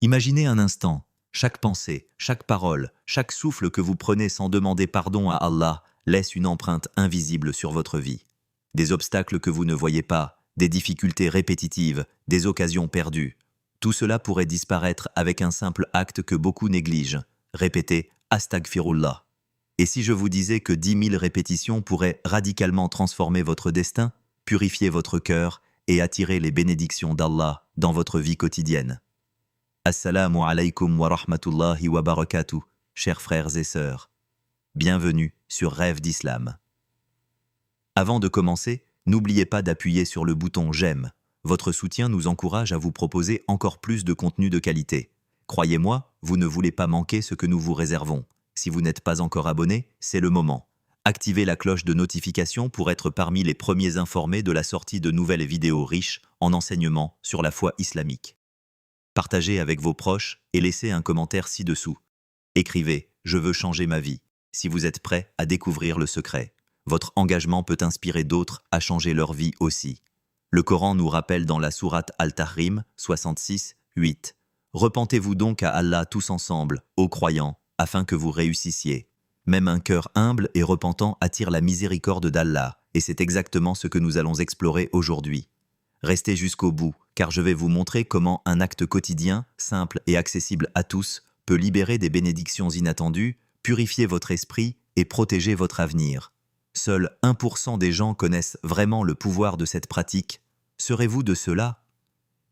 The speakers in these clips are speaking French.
Imaginez un instant, chaque pensée, chaque parole, chaque souffle que vous prenez sans demander pardon à Allah laisse une empreinte invisible sur votre vie. Des obstacles que vous ne voyez pas, des difficultés répétitives, des occasions perdues. Tout cela pourrait disparaître avec un simple acte que beaucoup négligent. Répétez « Astaghfirullah ». Et si je vous disais que 10 000 répétitions pourraient radicalement transformer votre destin, purifier votre cœur et attirer les bénédictions d'Allah dans votre vie quotidienne? Assalamu alaikum wa rahmatullahi wa barakatuh, chers frères et sœurs. Bienvenue sur Rêve d'Islam. Avant de commencer, n'oubliez pas d'appuyer sur le bouton « J'aime ». Votre soutien nous encourage à vous proposer encore plus de contenu de qualité. Croyez-moi, vous ne voulez pas manquer ce que nous vous réservons. Si vous n'êtes pas encore abonné, c'est le moment. Activez la cloche de notification pour être parmi les premiers informés de la sortie de nouvelles vidéos riches en enseignements sur la foi islamique. Partagez avec vos proches et laissez un commentaire ci-dessous. Écrivez « Je veux changer ma vie » si vous êtes prêt à découvrir le secret. Votre engagement peut inspirer d'autres à changer leur vie aussi. Le Coran nous rappelle dans la sourate Al-Tahrim 66, 8. « Repentez-vous donc à Allah tous ensemble, ô croyants, afin que vous réussissiez. Même un cœur humble et repentant attire la miséricorde d'Allah, et c'est exactement ce que nous allons explorer aujourd'hui. Restez jusqu'au bout, car je vais vous montrer comment un acte quotidien, simple et accessible à tous, peut libérer des bénédictions inattendues, purifier votre esprit et protéger votre avenir. Seuls 1% des gens connaissent vraiment le pouvoir de cette pratique. Serez-vous de ceux-là?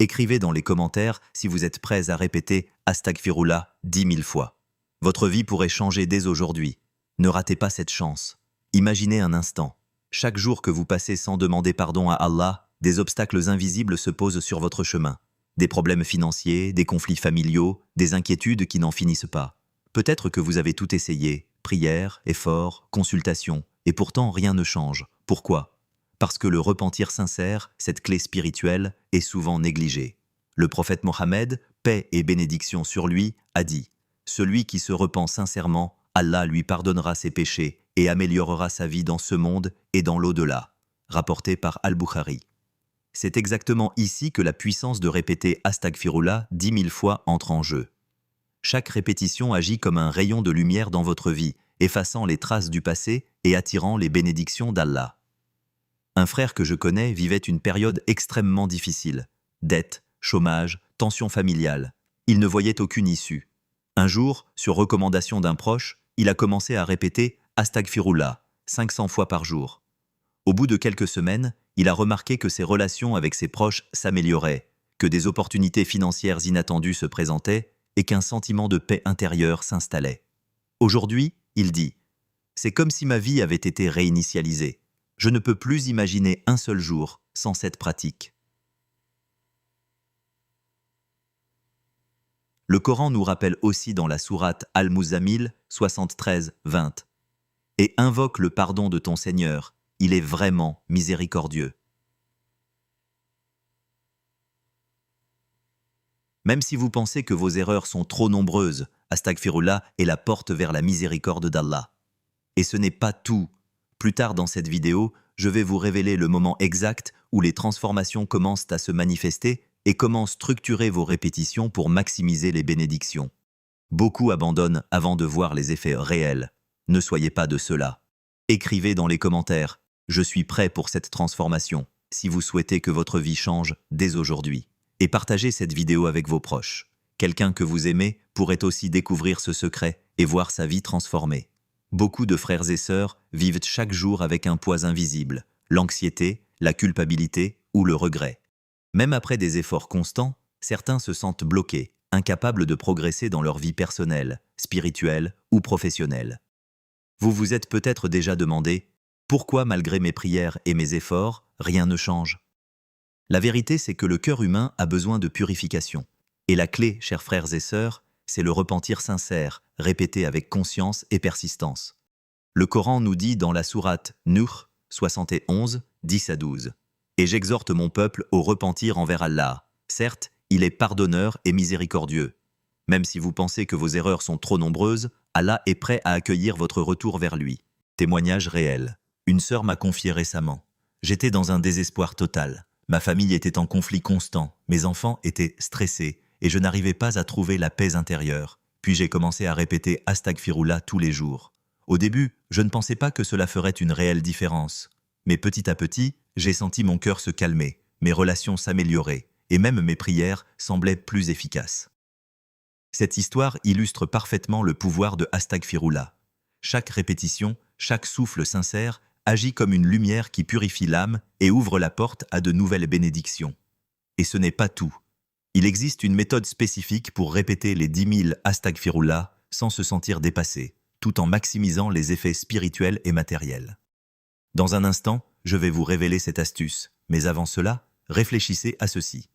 Écrivez dans les commentaires si vous êtes prêts à répéter « Astaghfirullah » 10 000 fois. Votre vie pourrait changer dès aujourd'hui. Ne ratez pas cette chance. Imaginez un instant. Chaque jour que vous passez sans demander pardon à Allah, des obstacles invisibles se posent sur votre chemin. Des problèmes financiers, des conflits familiaux, des inquiétudes qui n'en finissent pas. Peut-être que vous avez tout essayé, prière, effort, consultation, et pourtant rien ne change. Pourquoi? Parce que le repentir sincère, cette clé spirituelle, est souvent négligée. Le prophète Mohammed, paix et bénédiction sur lui, a dit « Celui qui se repent sincèrement, Allah lui pardonnera ses péchés et améliorera sa vie dans ce monde et dans l'au-delà », rapporté par Al-Bukhari. C'est exactement ici que la puissance de répéter Astaghfirullah 10 000 fois entre en jeu. Chaque répétition agit comme un rayon de lumière dans votre vie, effaçant les traces du passé et attirant les bénédictions d'Allah. Un frère que je connais vivait une période extrêmement difficile. Dettes, chômage, tension familiale. Il ne voyait aucune issue. Un jour, sur recommandation d'un proche, il a commencé à répéter Astaghfirullah 500 fois par jour. Au bout de quelques semaines, il a remarqué que ses relations avec ses proches s'amélioraient, que des opportunités financières inattendues se présentaient et qu'un sentiment de paix intérieure s'installait. Aujourd'hui, il dit « C'est comme si ma vie avait été réinitialisée. Je ne peux plus imaginer un seul jour sans cette pratique. » Le Coran nous rappelle aussi dans la sourate Al-Muzammil 73, 20 « Et invoque le pardon de ton Seigneur, il est vraiment miséricordieux. » Même si vous pensez que vos erreurs sont trop nombreuses, Astaghfirullah est la porte vers la miséricorde d'Allah. Et ce n'est pas tout. Plus tard dans cette vidéo, je vais vous révéler le moment exact où les transformations commencent à se manifester et comment structurer vos répétitions pour maximiser les bénédictions. Beaucoup abandonnent avant de voir les effets réels. Ne soyez pas de ceux-là. Écrivez dans les commentaires « Je suis prêt pour cette transformation » si vous souhaitez que votre vie change dès aujourd'hui. Et partagez cette vidéo avec vos proches. Quelqu'un que vous aimez pourrait aussi découvrir ce secret et voir sa vie transformée. Beaucoup de frères et sœurs vivent chaque jour avec un poids invisible, l'anxiété, la culpabilité ou le regret. Même après des efforts constants, certains se sentent bloqués, incapables de progresser dans leur vie personnelle, spirituelle ou professionnelle. Vous vous êtes peut-être déjà demandé « Pourquoi malgré mes prières et mes efforts, rien ne change ?» La vérité, c'est que le cœur humain a besoin de purification. Et la clé, chers frères et sœurs, c'est le repentir sincère, répété avec conscience et persistance. Le Coran nous dit dans la sourate Nuh 71, 10 à 12 « Et j'exhorte mon peuple au repentir envers Allah. Certes, il est pardonneur et miséricordieux. Même si vous pensez que vos erreurs sont trop nombreuses, Allah est prêt à accueillir votre retour vers lui. » Témoignage réel. Une sœur m'a confié récemment. J'étais dans un désespoir total. Ma famille était en conflit constant, mes enfants étaient stressés et je n'arrivais pas à trouver la paix intérieure. Puis j'ai commencé à répéter Astaghfirullah tous les jours. Au début, je ne pensais pas que cela ferait une réelle différence. Mais petit à petit, j'ai senti mon cœur se calmer, mes relations s'améliorer, et même mes prières semblaient plus efficaces. Cette histoire illustre parfaitement le pouvoir de Astaghfirullah. Chaque répétition, chaque souffle sincère agit comme une lumière qui purifie l'âme et ouvre la porte à de nouvelles bénédictions. Et ce n'est pas tout. Il existe une méthode spécifique pour répéter les 10 000 Astaghfirullah sans se sentir dépassé, tout en maximisant les effets spirituels et matériels. Dans un instant, je vais vous révéler cette astuce, mais avant cela, réfléchissez à ceci.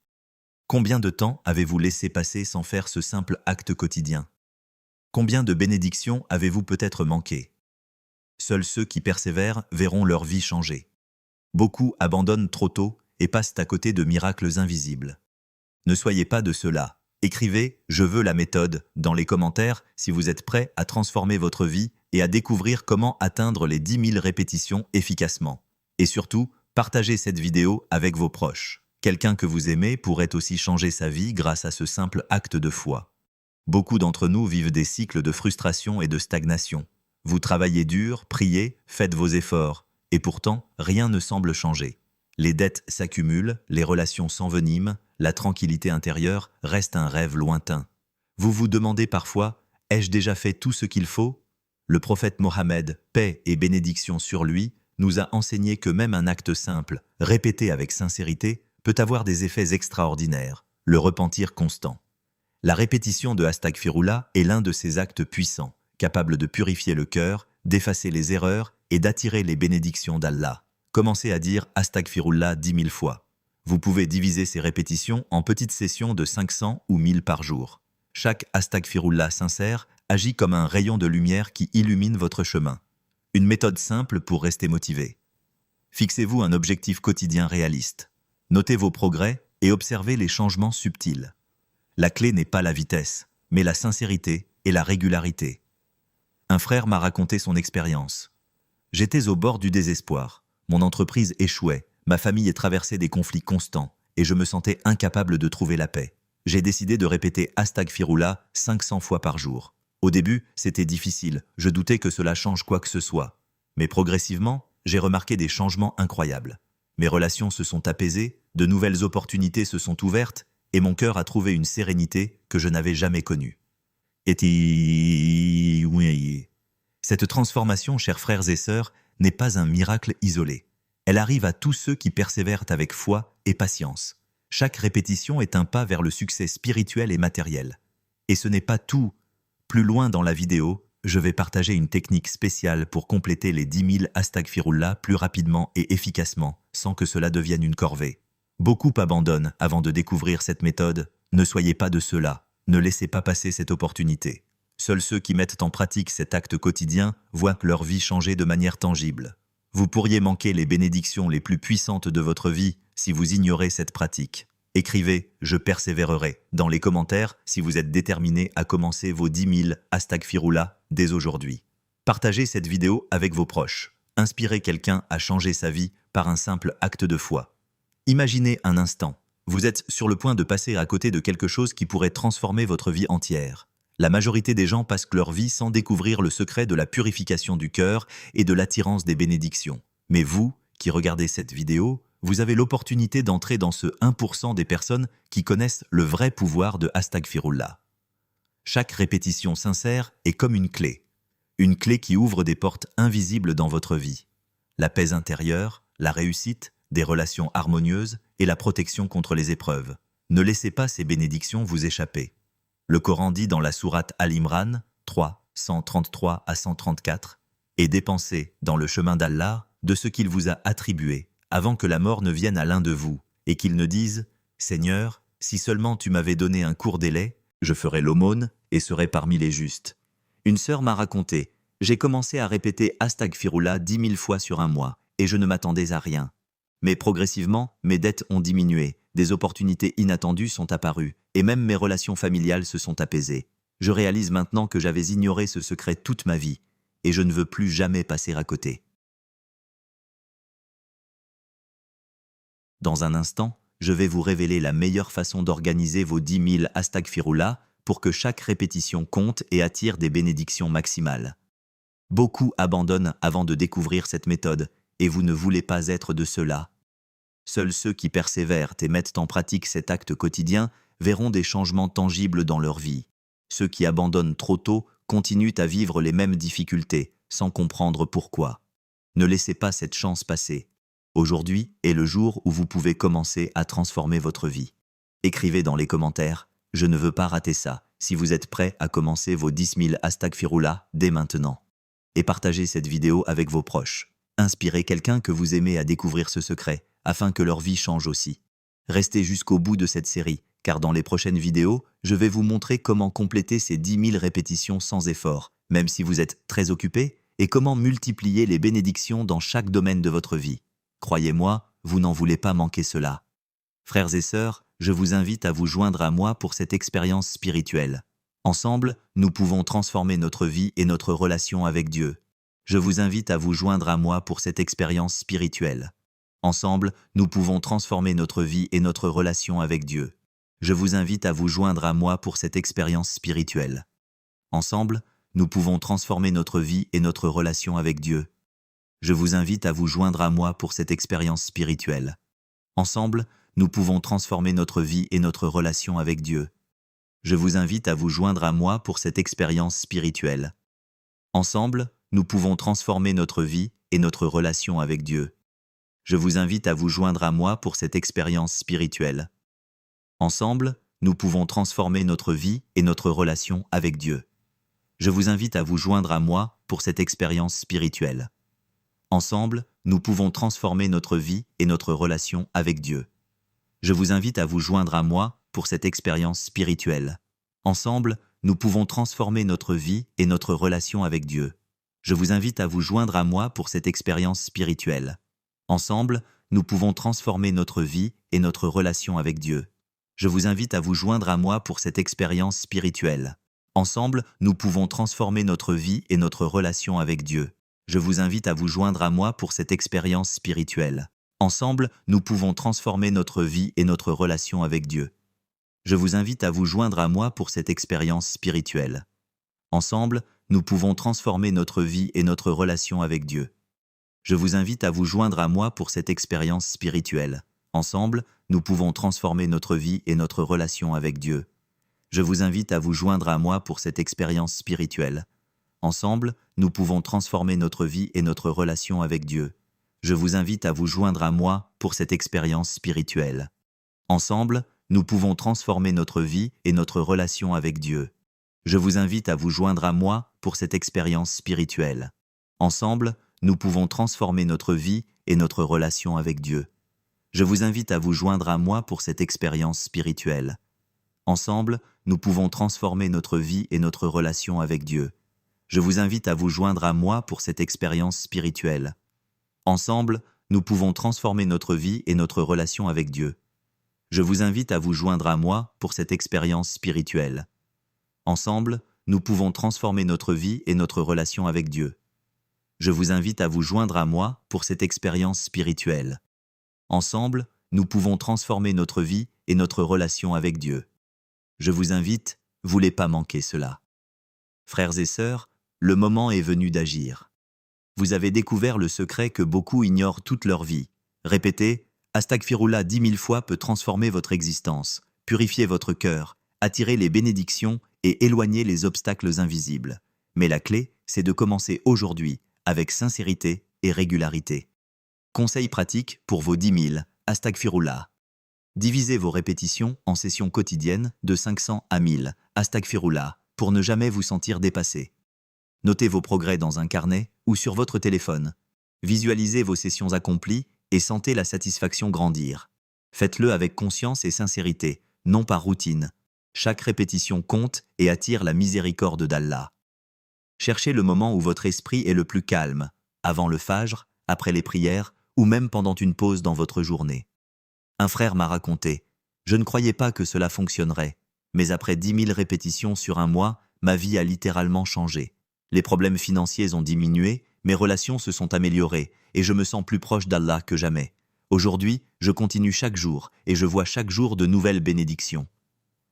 Combien de temps avez-vous laissé passer sans faire ce simple acte quotidien? Combien de bénédictions avez-vous peut-être manqué? Seuls ceux qui persévèrent verront leur vie changer. Beaucoup abandonnent trop tôt et passent à côté de miracles invisibles. Ne soyez pas de ceux-là. Écrivez « Je veux la méthode » dans les commentaires si vous êtes prêt à transformer votre vie et à découvrir comment atteindre les 10 000 répétitions efficacement. Et surtout, partagez cette vidéo avec vos proches. Quelqu'un que vous aimez pourrait aussi changer sa vie grâce à ce simple acte de foi. Beaucoup d'entre nous vivent des cycles de frustration et de stagnation. Vous travaillez dur, priez, faites vos efforts, et pourtant, rien ne semble changer. Les dettes s'accumulent, les relations s'enveniment, la tranquillité intérieure reste un rêve lointain. Vous vous demandez parfois, ai-je déjà fait tout ce qu'il faut? Le prophète Mohammed, paix et bénédiction sur lui, nous a enseigné que même un acte simple, répété avec sincérité, peut avoir des effets extraordinaires, le repentir constant. La répétition de Astaghfirullah est l'un de ces actes puissants, capables de purifier le cœur, d'effacer les erreurs et d'attirer les bénédictions d'Allah. Commencez à dire Astaghfirullah 10 000 fois. Vous pouvez diviser ces répétitions en petites sessions de 500 ou 1000 par jour. Chaque Astaghfirullah sincère agit comme un rayon de lumière qui illumine votre chemin. Une méthode simple pour rester motivé. Fixez-vous un objectif quotidien réaliste. Notez vos progrès et observez les changements subtils. La clé n'est pas la vitesse, mais la sincérité et la régularité. Un frère m'a raconté son expérience. J'étais au bord du désespoir. Mon entreprise échouait, ma famille traversait des conflits constants et je me sentais incapable de trouver la paix. J'ai décidé de répéter Astaghfirullah 500 fois par jour. Au début, c'était difficile, je doutais que cela change quoi que ce soit. Mais progressivement, j'ai remarqué des changements incroyables. Mes relations se sont apaisées, de nouvelles opportunités se sont ouvertes et mon cœur a trouvé une sérénité que je n'avais jamais connue. Cette transformation, chers frères et sœurs, n'est pas un miracle isolé. Elle arrive à tous ceux qui persévèrent avec foi et patience. Chaque répétition est un pas vers le succès spirituel et matériel. Et ce n'est pas tout. Plus loin dans la vidéo, je vais partager une technique spéciale pour compléter les 10 000 Astaghfirullah plus rapidement et efficacement, sans que cela devienne une corvée. Beaucoup abandonnent avant de découvrir cette méthode. Ne soyez pas de ceux-là. Ne laissez pas passer cette opportunité. Seuls ceux qui mettent en pratique cet acte quotidien voient leur vie changer de manière tangible. Vous pourriez manquer les bénédictions les plus puissantes de votre vie si vous ignorez cette pratique. Écrivez « Je persévérerai » dans les commentaires si vous êtes déterminé à commencer vos 10 000 Astaghfirullah dès aujourd'hui. Partagez cette vidéo avec vos proches. Inspirez quelqu'un à changer sa vie par un simple acte de foi. Imaginez un instant. Vous êtes sur le point de passer à côté de quelque chose qui pourrait transformer votre vie entière. La majorité des gens passent leur vie sans découvrir le secret de la purification du cœur et de l'attirance des bénédictions. Mais vous, qui regardez cette vidéo, vous avez l'opportunité d'entrer dans ce 1% des personnes qui connaissent le vrai pouvoir de Astaghfirullah. Chaque répétition sincère est comme une clé qui ouvre des portes invisibles dans votre vie. La paix intérieure, la réussite, des relations harmonieuses et la protection contre les épreuves. Ne laissez pas ces bénédictions vous échapper. Le Coran dit dans la sourate Al-Imran 3, 133 à 134 « Et dépensez dans le chemin d'Allah de ce qu'il vous a attribué, avant que la mort ne vienne à l'un de vous, et qu'il ne dise « Seigneur, si seulement tu m'avais donné un court délai, je ferais l'aumône et serais parmi les justes. » Une sœur m'a raconté « J'ai commencé à répéter Astaghfirullah 10 000 fois sur un mois, et je ne m'attendais à rien. Mais progressivement, mes dettes ont diminué, des opportunités inattendues sont apparues, et même mes relations familiales se sont apaisées. Je réalise maintenant que j'avais ignoré ce secret toute ma vie, et je ne veux plus jamais passer à côté. » Dans un instant, je vais vous révéler la meilleure façon d'organiser vos 10 000 astaghfirullah pour que chaque répétition compte et attire des bénédictions maximales. Beaucoup abandonnent avant de découvrir cette méthode, et vous ne voulez pas être de ceux-là. Seuls ceux qui persévèrent et mettent en pratique cet acte quotidien verront des changements tangibles dans leur vie. Ceux qui abandonnent trop tôt continuent à vivre les mêmes difficultés, sans comprendre pourquoi. Ne laissez pas cette chance passer. Aujourd'hui est le jour où vous pouvez commencer à transformer votre vie. Écrivez dans les commentaires « Je ne veux pas rater ça » si vous êtes prêt à commencer vos 10 000 astaghfirullah dès maintenant. Et partagez cette vidéo avec vos proches. Inspirez quelqu'un que vous aimez à découvrir ce secret, afin que leur vie change aussi. Restez jusqu'au bout de cette série, car dans les prochaines vidéos, je vais vous montrer comment compléter ces 10 000 répétitions sans effort, même si vous êtes très occupé, et comment multiplier les bénédictions dans chaque domaine de votre vie. Croyez-moi, vous n'en voulez pas manquer cela. Frères et sœurs, je vous invite à vous joindre à moi pour cette expérience spirituelle. Ensemble, nous pouvons transformer notre vie et notre relation avec Dieu. Je vous invite à vous joindre à moi pour cette expérience spirituelle. Ensemble, nous pouvons transformer notre vie et notre relation avec Dieu. Je vous invite à vous joindre à moi pour cette expérience spirituelle. Ensemble, nous pouvons transformer notre vie et notre relation avec Dieu. Je vous invite à vous joindre à moi pour cette expérience spirituelle. Ensemble, nous pouvons transformer notre vie et notre relation avec Dieu. Je vous invite à vous joindre à moi pour cette expérience spirituelle. Ensemble, nous pouvons transformer notre vie et notre relation avec Dieu. Je vous invite à vous joindre à moi pour cette expérience spirituelle. Ensemble, nous pouvons transformer notre vie et notre relation avec Dieu. Je vous invite à vous joindre à moi pour cette expérience spirituelle. Ensemble, nous pouvons transformer notre vie et notre relation avec Dieu. Je vous invite à vous joindre à moi pour cette expérience spirituelle. Ensemble, nous pouvons transformer notre vie et notre relation avec Dieu. Je vous invite à vous joindre à moi pour cette expérience spirituelle. Ensemble, nous pouvons transformer notre vie et notre relation avec Dieu. Je vous invite à vous joindre à moi pour cette expérience spirituelle. Ensemble, nous pouvons transformer notre vie et notre relation avec Dieu. Je vous invite à vous joindre à moi pour cette expérience spirituelle. Ensemble, nous pouvons transformer notre vie et notre relation avec Dieu. Je vous invite à vous joindre à moi pour cette expérience spirituelle. Ensemble, nous pouvons transformer notre vie et notre relation avec Dieu. Je vous invite à vous joindre à moi pour cette expérience spirituelle. Ensemble, nous pouvons transformer notre vie et notre relation avec Dieu. Je vous invite à vous joindre à moi pour cette expérience spirituelle. Ensemble, nous pouvons transformer notre vie et notre relation avec Dieu. Je vous invite à vous joindre à moi pour cette expérience spirituelle. Ensemble, nous pouvons transformer notre vie et notre relation avec Dieu. Je vous invite à vous joindre à moi pour cette expérience spirituelle. Ensemble, nous pouvons transformer notre vie et notre relation avec Dieu. Je vous invite à vous joindre à moi pour cette expérience spirituelle. Ensemble, nous pouvons transformer notre vie et notre relation avec Dieu. Je vous invite à vous joindre à moi pour cette expérience spirituelle. Ensemble, nous pouvons transformer notre vie et notre relation avec Dieu. Je vous invite à vous joindre à moi pour cette expérience spirituelle. Ensemble, nous pouvons transformer notre vie et notre relation avec Dieu. Je vous invite à vous joindre à moi pour cette expérience spirituelle. Ensemble, nous pouvons transformer notre vie et notre relation avec Dieu. Je vous invite, voulez pas manquer cela. Frères et sœurs, le moment est venu d'agir. Vous avez découvert le secret que beaucoup ignorent toute leur vie. Répétez, Astaghfirullah 10 000 fois peut transformer votre existence, purifier votre cœur, attirer les bénédictions et éloigner les obstacles invisibles. Mais la clé, c'est de commencer aujourd'hui, avec sincérité et régularité. Conseil pratique pour vos 10 000 Astaghfirullah. Divisez vos répétitions en sessions quotidiennes de 500 à 1000 Astaghfirullah pour ne jamais vous sentir dépassé. Notez vos progrès dans un carnet ou sur votre téléphone. Visualisez vos sessions accomplies et sentez la satisfaction grandir. Faites-le avec conscience et sincérité, non par routine. Chaque répétition compte et attire la miséricorde d'Allah. Cherchez le moment où votre esprit est le plus calme, avant le fajr, après les prières ou même pendant une pause dans votre journée. Un frère m'a raconté « Je ne croyais pas que cela fonctionnerait, mais après 10 000 répétitions sur un mois, ma vie a littéralement changé. Les problèmes financiers ont diminué, mes relations se sont améliorées et je me sens plus proche d'Allah que jamais. Aujourd'hui, je continue chaque jour et je vois chaque jour de nouvelles bénédictions.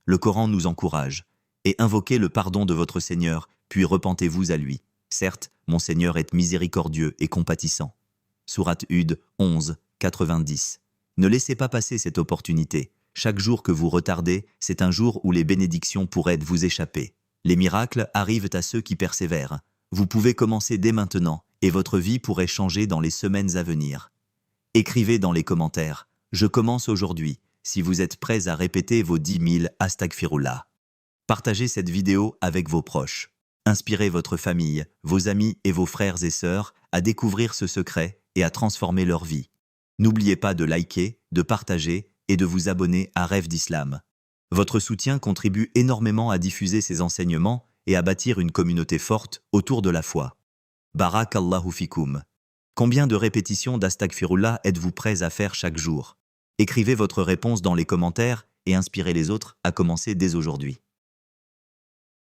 Le Coran nous encourage. Et invoquez le pardon de votre Seigneur, puis repentez-vous à lui. Certes, mon Seigneur est miséricordieux et compatissant. Sourate Hud 11, 90. Ne laissez pas passer cette opportunité. Chaque jour que vous retardez, c'est un jour où les bénédictions pourraient vous échapper. Les miracles arrivent à ceux qui persévèrent. Vous pouvez commencer dès maintenant, et votre vie pourrait changer dans les semaines à venir. Écrivez dans les commentaires « Je commence aujourd'hui » si vous êtes prêts à répéter vos 10 000 Astaghfirullah. Partagez cette vidéo avec vos proches. Inspirez votre famille, vos amis et vos frères et sœurs à découvrir ce secret et à transformer leur vie. N'oubliez pas de liker, de partager et de vous abonner à Rêve d'Islam. Votre soutien contribue énormément à diffuser ces enseignements et à bâtir une communauté forte autour de la foi. Barakallahu fikoum. Combien de répétitions d'Astaghfirullah êtes-vous prêts à faire chaque jour? Écrivez votre réponse dans les commentaires et inspirez les autres à commencer dès aujourd'hui.